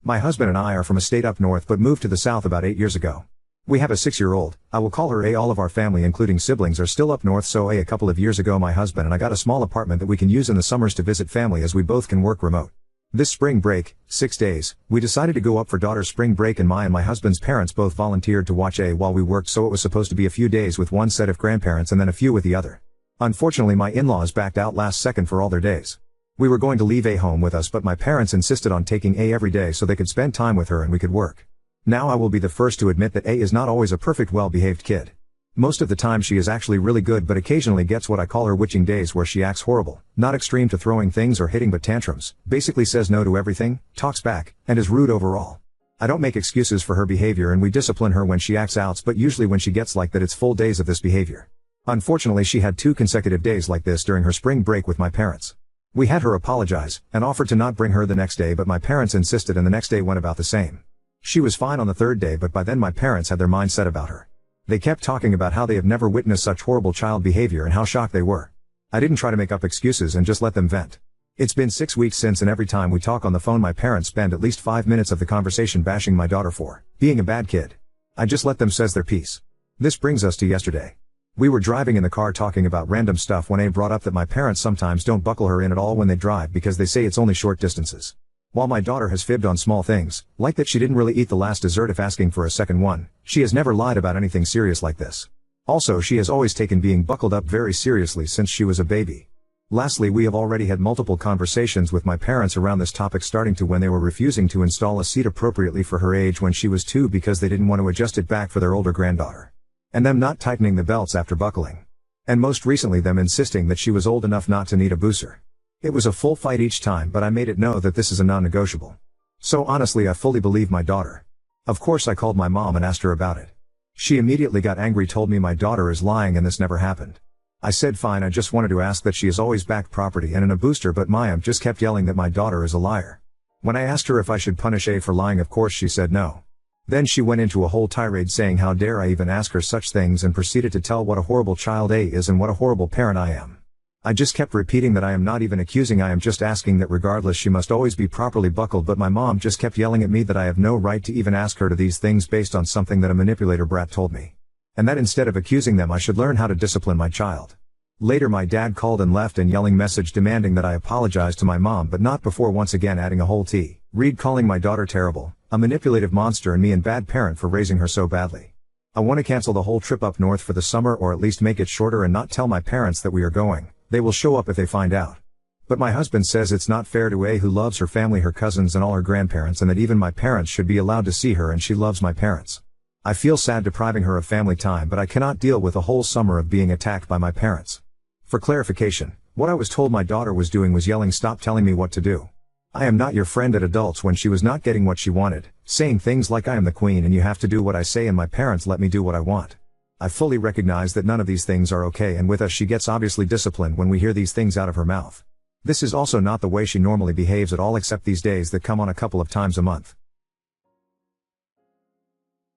My husband and I are from a state up north but moved to the south about 8 years ago. We have a 6-year-old, I will call her A. All of our family including siblings are still up north, so a couple of years ago my husband and I got a small apartment that we can use in the summers to visit family as we both can work remote. This spring break, 6 days, we decided to go up for daughter's spring break and my husband's parents both volunteered to watch A while we worked, so it was supposed to be a few days with one set of grandparents and then a few with the other. Unfortunately my in-laws backed out last second for all their days. We were going to leave A home with us but my parents insisted on taking A every day so they could spend time with her and we could work. Now I will be the first to admit that A is not always a perfect well-behaved kid. Most of the time she is actually really good but occasionally gets what I call her witching days where she acts horrible, not extreme to throwing things or hitting but tantrums, basically says no to everything, talks back, and is rude overall. I don't make excuses for her behavior and we discipline her when she acts out, but usually when she gets like that it's full days of this behavior. Unfortunately she had 2 consecutive days like this during her spring break with my parents. We had her apologize, and offered to not bring her the next day but my parents insisted and the next day went about the same. She was fine on the 3rd day but by then my parents had their mind set about her. They kept talking about how they have never witnessed such horrible child behavior and how shocked they were. I didn't try to make up excuses and just let them vent. It's been 6 weeks since and every time we talk on the phone my parents spend at least 5 minutes of the conversation bashing my daughter for being a bad kid. I just let them says their piece. This brings us to yesterday. We were driving in the car talking about random stuff when A brought up that my parents sometimes don't buckle her in at all when they drive because they say it's only short distances. While my daughter has fibbed on small things, like that she didn't really eat the last dessert if asking for a second one, she has never lied about anything serious like this. Also she has always taken being buckled up very seriously since she was a baby. Lastly, we have already had multiple conversations with my parents around this topic, starting to when they were refusing to install a seat appropriately for her age when she was 2 because they didn't want to adjust it back for their older granddaughter. And them not tightening the belts after buckling. And most recently them insisting that she was old enough not to need a booster. It was a full fight each time but I made it know that this is a non-negotiable. So honestly I fully believe my daughter. Of course I called my mom and asked her about it. She immediately got angry, told me my daughter is lying and this never happened. I said fine, I just wanted to ask that she has always backed property and in a booster, but Maya just kept yelling that my daughter is a liar. When I asked her if I should punish A for lying, of course she said no. Then she went into a whole tirade saying how dare I even ask her such things and proceeded to tell what a horrible child A is and what a horrible parent I am. I just kept repeating that I am not even accusing, I am just asking that regardless she must always be properly buckled, but my mom just kept yelling at me that I have no right to even ask her to these things based on something that a manipulator brat told me. And that instead of accusing them I should learn how to discipline my child. Later my dad called and left an yelling message demanding that I apologize to my mom, but not before once again adding a whole read calling my daughter terrible, a manipulative monster and me and bad parent for raising her so badly. I want to cancel the whole trip up north for the summer or at least make it shorter and not tell my parents that we are going. They will show up if they find out. But my husband says it's not fair to A, who loves her family, her cousins and all her grandparents, and that even my parents should be allowed to see her and she loves my parents. I feel sad depriving her of family time, but I cannot deal with a whole summer of being attacked by my parents. For clarification, what I was told my daughter was doing was yelling stop telling me what to do. I am not your friend at adults when she was not getting what she wanted, saying things like I am the queen and you have to do what I say and my parents let me do what I want. I fully recognize that none of these things are okay, and with us she gets obviously disciplined when we hear these things out of her mouth. This is also not the way she normally behaves at all, except these days that come on a couple of times a month.